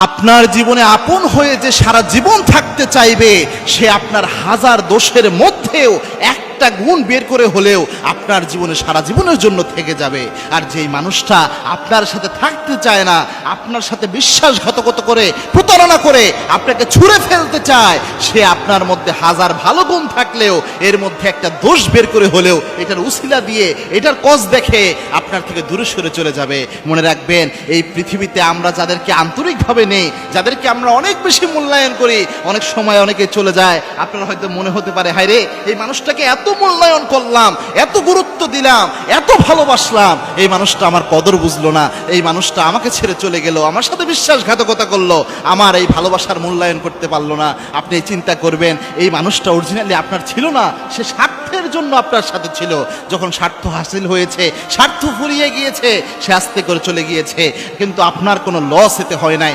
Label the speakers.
Speaker 1: আপনার জীবনে আপন হয়ে যে সারা জীবন থাকতে চাইবে, সে আপনার হাজার দোষের মধ্যেও একটা গুণ বের করে হলেও আপনার জীবনে সারা জীবনের জন্য থেকে যাবে। আর যেই মানুষটা আপনার সাথে থাকতে চায় না, আপনার সাথে বিশ্বাসঘাতকতা করে, প্রতারণা করে আপনাকে ছুঁড়ে ফেলতে চায়, সে আপনার মধ্যে হাজার ভালো গুণ থাকলেও এর মধ্যে একটা দোষ বের করে হলেও এটার উসিলা দিয়ে, এটার কজ দেখে আপনার থেকে দূরে সরে চলে যাবে। মনে রাখবেন, এই পৃথিবীতে আমরা যাদেরকে আন্তরিকভাবে নেই, যাদেরকে আমরা অনেক বেশি মূল্যায়ন করি, অনেক সময় অনেকে চলে যায়। আপনার হয়তো মনে হতে পারে, হায় রে, এই মানুষটাকে এত মূল্যায়ন করলাম, এত গুরুত্ব দিলাম, এত ভালোবাসলাম, এই মানুষটা আমার কদর বুঝলো না, এই মানুষটা আমাকে ছেড়ে চলে গেল, আমার সাথে বিশ্বাসঘাতকতা করলো, আমার এই ভালোবাসার মূল্যায়ন করতে পারলো না। আপনি চিন্তা করবেন, এই মানুষটা অরিজিনালি আপনার ছিল না, সে স্বার্থের জন্য আপনার সাথে ছিল। যখন স্বার্থ হাসিল হয়েছে, স্বার্থ ফুরিয়ে গিয়েছে, সে আস্তে করে চলে গিয়েছে, কিন্তু আপনার কোনো লস এতে হয় নাই।